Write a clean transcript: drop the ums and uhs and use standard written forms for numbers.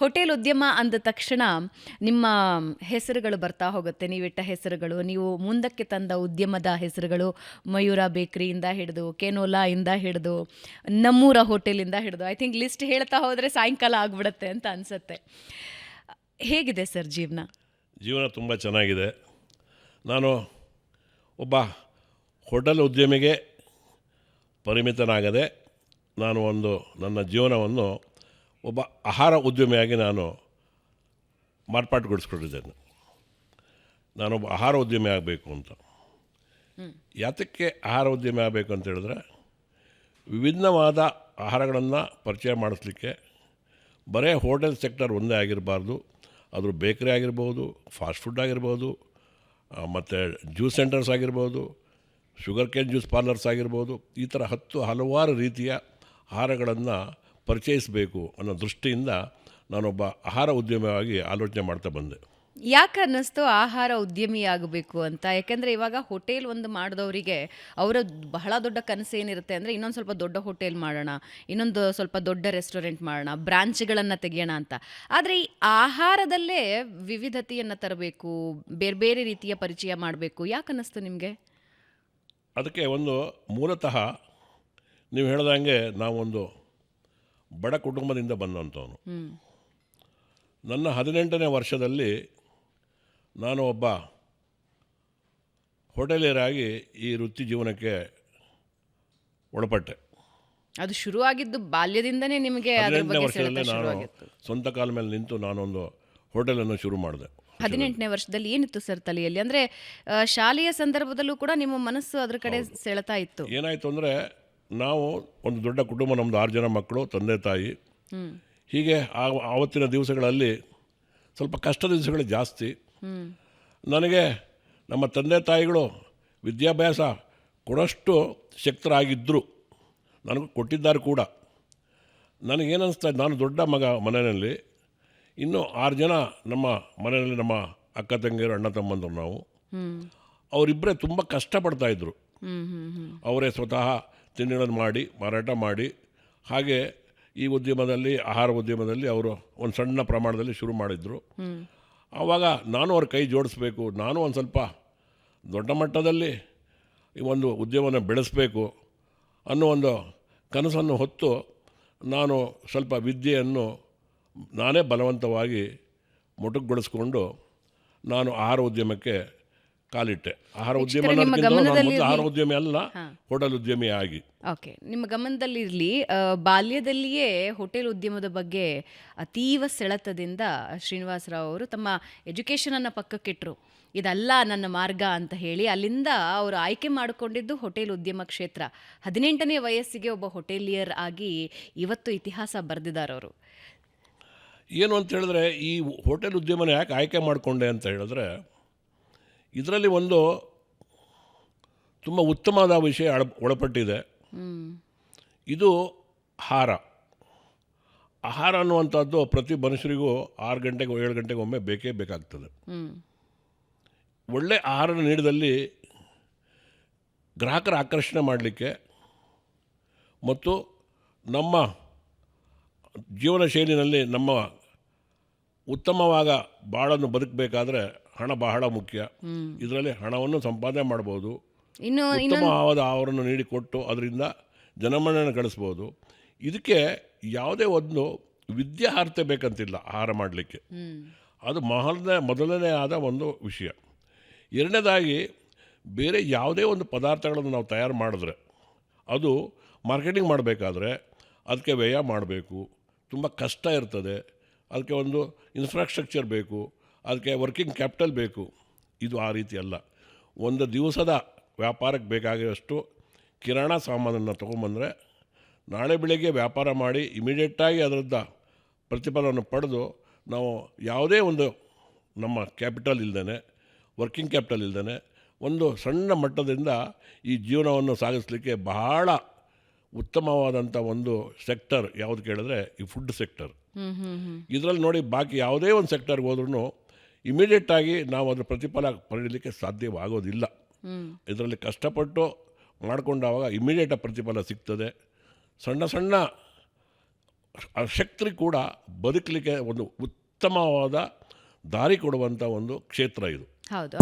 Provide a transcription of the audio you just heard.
Hotel ಉದ್ಯಮ ಅಂದ ತಕ್ಷಣ ನಿಮ್ಮ ಹೆಸರುಗಳು ಬರ್ತಾ ಹೋಗುತ್ತೆ. ನೀವಿಟ್ಟ ಹೆಸರುಗಳು, ನೀವು ಮುಂದಕ್ಕೆ ತಂದ ಉದ್ಯಮದ ಹೆಸರುಗಳು, ಮಯೂರ ಬೇಕರಿಯಿಂದ ಹಿಡಿದು, ಕೆನೋಲಾ ಇಂದ ಹಿಡಿದು, ನಮ್ಮೂರ ಹೋಟೆಲಿಂದ ಹಿಡಿದು, ಐ ಥಿಂಕ್ ಲಿಸ್ಟ್ ಹೇಳ್ತಾ ಹೋದರೆ ಸಾಯಂಕಾಲ ಆಗ್ಬಿಡುತ್ತೆ ಅಂತ ಅನಿಸುತ್ತೆ. ಹೇಗಿದೆ ಸರ್ ಜೀವನ? ಜೀವನ ತುಂಬ ಚೆನ್ನಾಗಿದೆ. ನಾನು ಒಬ್ಬ ಹೋಟೆಲ್ ಉದ್ಯಮಿಗೆ ಪರಿಮಿತನಾಗದೆ ನಾನು ನನ್ನ ಜೀವನವನ್ನು ಒಬ್ಬ ಆಹಾರ ಉದ್ಯಮಿಯಾಗಿ ನಾನು ಮಾರ್ಪಾಟುಗೊಳಿಸ್ಕೊಂಡಿದ್ದೇನೆ. ನಾನೊಬ್ಬ ಆಹಾರ ಉದ್ಯಮಿ ಆಗಬೇಕು ಅಂತ. ಯಾತಕ್ಕೆ ಆಹಾರ ಉದ್ಯಮಿ ಆಗಬೇಕು ಅಂತ ಹೇಳಿದ್ರೆ, ವಿಭಿನ್ನವಾದ ಆಹಾರಗಳನ್ನು ಪರಿಚಯ ಮಾಡಿಸ್ಲಿಕ್ಕೆ ಬರೀ ಹೋಟೆಲ್ ಸೆಕ್ಟರ್ ಒಂದೇ ಆಗಿರಬಾರ್ದು. ಅದು ಬೇಕರಿ ಆಗಿರ್ಬೋದು, ಫಾಸ್ಟ್ ಫುಡ್ ಆಗಿರ್ಬೋದು, ಮತ್ತು ಜ್ಯೂಸ್ ಸೆಂಟರ್ಸ್ ಆಗಿರ್ಬೋದು, ಶುಗರ್ ಕೇನ್ ಜ್ಯೂಸ್ ಪಾರ್ಲರ್ಸ್ ಆಗಿರ್ಬೋದು. ಈ ಥರ ಹಲವಾರು ರೀತಿಯ ಆಹಾರಗಳನ್ನು ಪರಿಚಯಿಸಬೇಕು ಅನ್ನೋ ದೃಷ್ಟಿಯಿಂದ ನಾನೊಬ್ಬ ಆಹಾರ ಉದ್ಯಮಿಯಾಗಿ ಆಲೋಚನೆ ಮಾಡ್ತಾ ಬಂದೆ. ಯಾಕೆ ಅನ್ನಿಸ್ತು ಆಹಾರ ಉದ್ಯಮಿ ಆಗಬೇಕು ಅಂತ? ಯಾಕೆಂದರೆ ಇವಾಗ ಹೋಟೆಲ್ ಒಂದು ಮಾಡಿದವರಿಗೆ ಅವರ ಬಹಳ ದೊಡ್ಡ ಕನಸು ಏನಿರುತ್ತೆ ಅಂದರೆ, ಇನ್ನೊಂದು ಸ್ವಲ್ಪ ದೊಡ್ಡ ಹೋಟೆಲ್ ಮಾಡೋಣ, ಇನ್ನೊಂದು ಸ್ವಲ್ಪ ದೊಡ್ಡ ರೆಸ್ಟೋರೆಂಟ್ ಮಾಡೋಣ, ಬ್ರಾಂಚ್ಗಳನ್ನು ತೆಗೆಯೋಣ ಅಂತ. ಆದರೆ ಈ ಆಹಾರದಲ್ಲೇ ವಿವಿಧತೆಯನ್ನು ತರಬೇಕು, ಬೇರೆ ಬೇರೆ ರೀತಿಯ ಪರಿಚಯ ಮಾಡಬೇಕು. ಯಾಕೆ ಅನ್ನಿಸ್ತು ನಿಮಗೆ? ಅದಕ್ಕೆ ಮೂಲತಃ ನೀವು ಹೇಳ್ದಂಗೆ ನಾವೊಂದು ಬಡ ಕುಟುಂಬದಿಂದ ಬಂದಂಥವನು. ನನ್ನ 18ನೇ ವರ್ಷದಲ್ಲಿ ನಾನು ಒಬ್ಬ ಹೋಟೆಲಿಯರಾಗಿ ಈ ವೃತ್ತಿ ಜೀವನಕ್ಕೆ ಒಳಪಟ್ಟೆ. ಅದು ಶುರುವಾಗಿದ್ದು ಬಾಲ್ಯದಿಂದನೇ ನಿಮಗೆ? 18ನೇ ವರ್ಷದಲ್ಲಿ ನಾನು ಸ್ವಂತ ಕಾಲ ಮೇಲೆ ನಿಂತು ನಾನೊಂದು ಹೋಟೆಲನ್ನು ಶುರು ಮಾಡಿದೆ. 18ನೇ ವರ್ಷದಲ್ಲಿ ಏನಿತ್ತು ಸರ್ ತಲೆಯಲ್ಲಿ? ಅಂದರೆ ಶಾಲೆಯ ಸಂದರ್ಭದಲ್ಲೂ ಕೂಡ ನಿಮ್ಮ ಮನಸ್ಸು ಅದ್ರ ಕಡೆ ಸೆಳೆತಾ ಇತ್ತು? ಏನಾಯಿತು ಅಂದರೆ, ನಾವು ಒಂದು ದೊಡ್ಡ ಕುಟುಂಬ, ನಮ್ಮದು 6 ಜನ ಮಕ್ಕಳು, ತಂದೆ ತಾಯಿ. ಹೀಗೆ ಆವತ್ತಿನ ದಿವಸಗಳಲ್ಲಿ ಸ್ವಲ್ಪ ಕಷ್ಟ ದಿವಸಗಳು ಜಾಸ್ತಿ. ನನಗೆ ನಮ್ಮ ತಂದೆ ತಾಯಿಗಳು ವಿದ್ಯಾಭ್ಯಾಸ ಕೊಡೋಷ್ಟು ಶಕ್ತರಾಗಿದ್ದರು, ನನಗೂ ಕೊಟ್ಟಿದ್ದಾರೆ ಕೂಡ. ನನಗೇನಿಸ್ತಾ, ನಾನು ದೊಡ್ಡ ಮಗ ಮನೆಯಲ್ಲಿ, ಇನ್ನೂ 6 ಜನ ನಮ್ಮ ಮನೆಯಲ್ಲಿ, ನಮ್ಮ ಅಕ್ಕ ತಂಗಿಯರು, ಅಣ್ಣ ತಮ್ಮಂದರು ನಾವು. ಅವರಿಬ್ಬರೇ ತುಂಬ ಕಷ್ಟಪಡ್ತಾಯಿದ್ರು. ಅವರೇ ಸ್ವತಃ ತಿಂಡಿಗಳನ್ನು ಮಾಡಿ ಮಾರಾಟ ಮಾಡಿ, ಹಾಗೆ ಈ ಉದ್ಯಮದಲ್ಲಿ, ಆಹಾರ ಉದ್ಯಮದಲ್ಲಿ ಅವರು ಒಂದು ಸಣ್ಣ ಪ್ರಮಾಣದಲ್ಲಿ ಶುರು ಮಾಡಿದರು. ಆವಾಗ ನಾನು ಅವ್ರ ಕೈ ಜೋಡಿಸ್ಬೇಕು, ನಾನು ಒಂದು ಸ್ವಲ್ಪ ದೊಡ್ಡ ಮಟ್ಟದಲ್ಲಿ ಈ ಒಂದು ಉದ್ಯಮವನ್ನು ಬೆಳೆಸಬೇಕು ಅನ್ನೋ ಒಂದು ಕನಸನ್ನು ಹೊತ್ತು ನಾನು ಸ್ವಲ್ಪ ವಿದ್ಯೆಯನ್ನು ನಾನೇ ಬಲವಂತವಾಗಿ ಮೊಟಕುಗೊಳಿಸ್ಕೊಂಡು ನಾನು ಆಹಾರ ಉದ್ಯಮಕ್ಕೆ ಕಾಲಿಟ್ಟೆ. ಆಹಾರ ಉದ್ಯಮ ಆಹಾರ ಉದ್ಯಮಿ ಅಲ್ಲ, ಹೋಟೆಲ್ ಉದ್ಯಮಿ ಆಗಿ. ಓಕೆ, ನಿಮ್ಮ ಗಮನದಲ್ಲಿರಲಿ, ಬಾಲ್ಯದಲ್ಲಿಯೇ ಹೋಟೆಲ್ ಉದ್ಯಮದ ಬಗ್ಗೆ ಅತೀವ ಸೆಳೆತದಿಂದ ಶ್ರೀನಿವಾಸರಾವ್ ಅವರು ತಮ್ಮ ಎಜುಕೇಷನನ್ನು ಪಕ್ಕಕ್ಕಿಟ್ಟರು. ಇದಲ್ಲ ನನ್ನ ಮಾರ್ಗ ಅಂತ ಹೇಳಿ ಅಲ್ಲಿಂದ ಅವರು ಆಯ್ಕೆ ಮಾಡಿಕೊಂಡಿದ್ದು ಹೋಟೆಲ್ ಉದ್ಯಮ ಕ್ಷೇತ್ರ. 18ನೇ ವಯಸ್ಸಿಗೆ ಒಬ್ಬ ಹೋಟೆಲಿಯರ್ ಆಗಿ ಇವತ್ತು ಇತಿಹಾಸ ಬರೆದಿದ್ದಾರೆ ಅವರು. ಏನು ಅಂತ ಹೇಳಿದ್ರೆ, ಈ ಹೋಟೆಲ್ ಉದ್ಯಮನ ಯಾಕೆ ಆಯ್ಕೆ ಮಾಡಿಕೊಂಡೆ ಅಂತ ಹೇಳಿದ್ರೆ, ಇದರಲ್ಲಿ ತುಂಬ ಉತ್ತಮವಾದ ವಿಷಯ ಒಳಪಟ್ಟಿದೆ. ಇದು ಆಹಾರ ಅನ್ನುವಂಥದ್ದು ಪ್ರತಿ ಮನುಷ್ಯರಿಗೂ 6 ಗಂಟೆಗೆ 7 ಗಂಟೆಗೆ ಒಮ್ಮೆ ಬೇಕೇ ಬೇಕಾಗ್ತದೆ. ಒಳ್ಳೆ ಆಹಾರ ನೀಡಿದಲ್ಲಿ ಗ್ರಾಹಕರ ಆಕರ್ಷಣೆ ಮಾಡಲಿಕ್ಕೆ ಮತ್ತು ನಮ್ಮ ಜೀವನ ಶೈಲಿನಲ್ಲಿ ನಮ್ಮ ಉತ್ತಮವಾದ ಬಾಳನ್ನು ಬದುಕಬೇಕಾದ್ರೆ ಹಣ ಬಹಳ ಮುಖ್ಯ. ಇದರಲ್ಲಿ ಹಣವನ್ನು ಸಂಪಾದನೆ ಮಾಡ್ಬೋದು, ಉತ್ತಮವಾದ ಆಹಾರವನ್ನು ನೀಡಿಕೊಟ್ಟು ಅದರಿಂದ ಜನಮನ್ನಣೆ ಗಳಿಸ್ಬೋದು. ಇದಕ್ಕೆ ಯಾವುದೇ ಒಂದು ವಿದ್ಯಾರ್ಹತೆ ಬೇಕಂತಿಲ್ಲ ಆಹಾರ ಮಾಡಲಿಕ್ಕೆ. ಅದು ಮೊದಲನೇ ಆದ ಒಂದು ವಿಷಯ. ಎರಡನೇದಾಗಿ, ಬೇರೆ ಯಾವುದೇ ಒಂದು ಪದಾರ್ಥಗಳನ್ನು ನಾವು ತಯಾರು ಮಾಡಿದ್ರೆ ಅದು ಮಾರ್ಕೆಟಿಂಗ್ ಮಾಡಬೇಕಾದ್ರೆ ಅದಕ್ಕೆ ವ್ಯಯ ಮಾಡಬೇಕು, ತುಂಬ ಕಷ್ಟ ಇರ್ತದೆ. ಅದಕ್ಕೆ ಒಂದು ಇನ್ಫ್ರಾಸ್ಟ್ರಕ್ಚರ್ ಬೇಕು, ಅದಕ್ಕೆ ವರ್ಕಿಂಗ್ ಕ್ಯಾಪಿಟಲ್ ಬೇಕು. ಇದು ಆ ರೀತಿ ಅಲ್ಲ. ಒಂದು ದಿವಸದ ವ್ಯಾಪಾರಕ್ಕೆ ಬೇಕಾಗಿರೋಷ್ಟು ಕಿರಾಣ ಸಾಮಾನನ್ನು ತೊಗೊಂಬಂದರೆ ನಾಳೆ ಬೆಳಗ್ಗೆ ವ್ಯಾಪಾರ ಮಾಡಿ ಇಮಿಡಿಯೇಟಾಗಿ ಅದರದ್ದು ಪ್ರತಿಫಲವನ್ನು ಪಡೆದು ನಾವು ಯಾವುದೇ ಒಂದು ನಮ್ಮ ಕ್ಯಾಪಿಟಲ್ ಇಲ್ಲದೇ, ವರ್ಕಿಂಗ್ ಕ್ಯಾಪಿಟಲ್ ಇಲ್ಲದೇ ಒಂದು ಸಣ್ಣ ಮಟ್ಟದಿಂದ ಈ ಜೀವನವನ್ನು ಸಾಗಿಸಲಿಕ್ಕೆ ಬಹಳ ಉತ್ತಮವಾದಂಥ ಒಂದು ಸೆಕ್ಟರ್ ಯಾವುದು ಕೇಳಿದ್ರೆ ಈ ಫುಡ್ ಸೆಕ್ಟರ್. ಇದರಲ್ಲಿ ನೋಡಿ, ಬಾಕಿ ಯಾವುದೇ ಒಂದು ಸೆಕ್ಟರ್ಗೆ ಹೋದ್ರೂ ಇಮಿಡಿಯೇಟಾಗಿ ನಾವು ಅದರ ಪ್ರತಿಫಲ ಪಡೆಯಲಿಕ್ಕೆ ಸಾಧ್ಯವಾಗೋದಿಲ್ಲ. ಇದರಲ್ಲಿ ಕಷ್ಟಪಟ್ಟು ಮಾಡಿಕೊಂಡಾಗ ಇಮಿಡಿಯೇಟ್ ಪ್ರತಿಫಲ ಸಿಗ್ತದೆ. ಸಣ್ಣ ಸಣ್ಣ ಶಕ್ತಿ ಕೂಡ ಬದುಕಲಿಕ್ಕೆ ಒಂದು ಉತ್ತಮವಾದ ದಾರಿ ಕೊಡುವಂಥ ಒಂದು ಕ್ಷೇತ್ರ ಇದು. ಹೌದು.